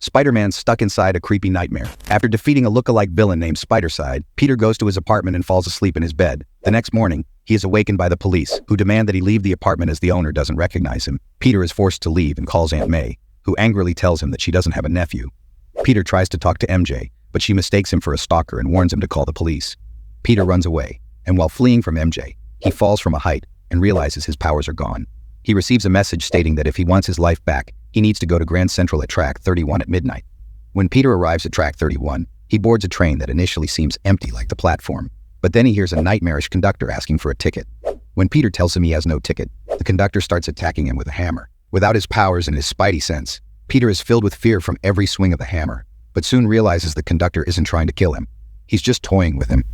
Spider-Man's stuck inside a creepy nightmare. After defeating a look-alike villain named Spider-Side, Peter goes to his apartment and falls asleep in his bed. The next morning, he is awakened by the police, who demand that he leave the apartment as the owner doesn't recognize him. Peter is forced to leave and calls Aunt May, who angrily tells him that she doesn't have a nephew. Peter tries to talk to MJ, but she mistakes him for a stalker and warns him to call the police. Peter runs away, and while fleeing from MJ, he falls from a height and realizes his powers are gone. He receives a message stating that if he wants his life back, he needs to go to Grand Central at Track 31 at midnight. When Peter arrives at Track 31, he boards a train that initially seems empty like the platform, but then he hears a nightmarish conductor asking for a ticket. When Peter tells him he has no ticket, the conductor starts attacking him with a hammer. Without his powers and his spidey sense, Peter is filled with fear from every swing of the hammer, but soon realizes the conductor isn't trying to kill him. He's just toying with him.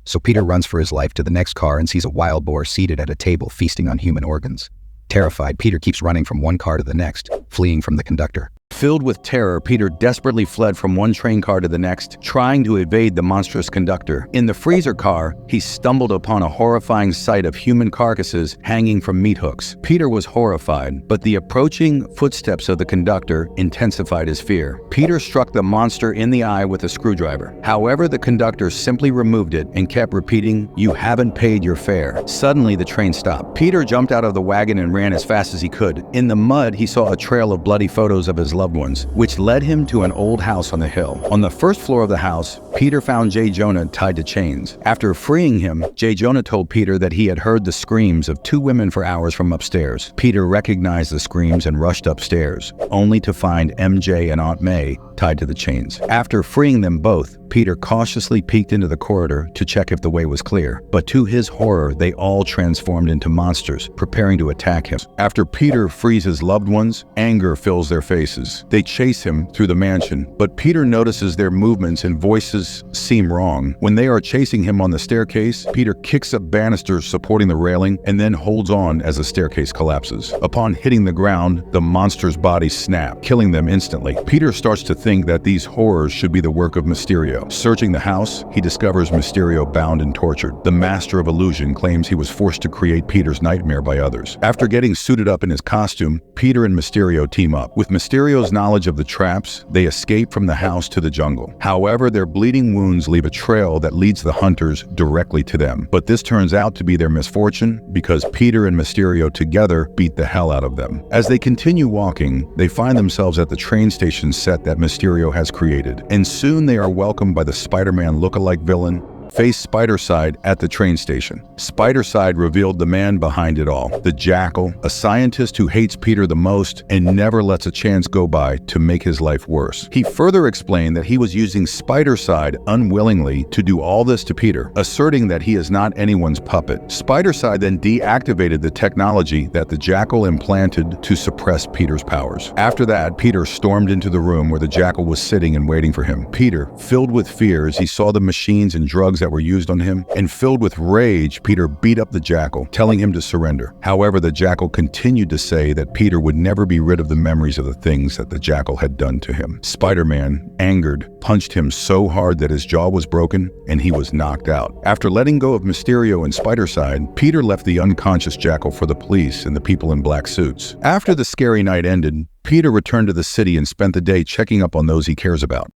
So Peter runs for his life to the next car and sees a wild boar seated at a table feasting on human organs. Terrified, Peter keeps running from one car to the next, fleeing from the conductor. Filled with terror, Peter desperately fled from one train car to the next, trying to evade the monstrous conductor. In the freezer car, he stumbled upon a horrifying sight of human carcasses hanging from meat hooks. Peter was horrified, but the approaching footsteps of the conductor intensified his fear. Peter struck the monster in the eye with a screwdriver. However, the conductor simply removed it and kept repeating, "You haven't paid your fare." Suddenly, the train stopped. Peter jumped out of the wagon and ran as fast as he could. In the mud, he saw a trail of bloody photos of his loved ones, which led him to an old house on the hill. On the first floor of the house, Peter found J. Jonah tied to chains. After freeing him, J. Jonah told Peter that he had heard the screams of two women for hours from upstairs. Peter recognized the screams and rushed upstairs, only to find MJ and Aunt May tied to the chains. After freeing them both, Peter cautiously peeked into the corridor to check if the way was clear, but to his horror, they all transformed into monsters, preparing to attack him. After Peter frees his loved ones, anger fills their faces. They chase him through the mansion, but Peter notices their movements and voices seem wrong. When they are chasing him on the staircase, Peter kicks up banisters supporting the railing and then holds on as the staircase collapses. Upon hitting the ground, the monster's body snaps, killing them instantly. Peter starts to think that these horrors should be the work of Mysterio. Searching the house, he discovers Mysterio bound and tortured. The master of illusion claims he was forced to create Peter's nightmare by others. After getting suited up in his costume, Peter and Mysterio team up. With Mysterio's knowledge of the traps, they escape from the house to the jungle. However, their bleeding wounds leave a trail that leads the hunters directly to them. But this turns out to be their misfortune because Peter and Mysterio together beat the hell out of them. As they continue walking, they find themselves at the train station set that Mysterio has created, and soon they are welcomed by the Spider-Man look-alike villain, faced Spider-Side at the train station. Spider-Side revealed the man behind it all, the Jackal, a scientist who hates Peter the most and never lets a chance go by to make his life worse. He further explained that he was using Spider-Side unwillingly to do all this to Peter, asserting that he is not anyone's puppet. Spider-Side then deactivated the technology that the Jackal implanted to suppress Peter's powers. After that, Peter stormed into the room where the Jackal was sitting and waiting for him. Peter, filled with fear as he saw the machines and drugs that were used on him, and filled with rage, Peter beat up the Jackal, telling him to surrender. However, the Jackal continued to say that Peter would never be rid of the memories of the things that the Jackal had done to him. Spider-Man, angered, punched him so hard that his jaw was broken and he was knocked out. After letting go of Mysterio and Spider-Side, Peter left the unconscious Jackal for the police and the people in black suits. After the scary night ended, Peter returned to the city and spent the day checking up on those he cares about.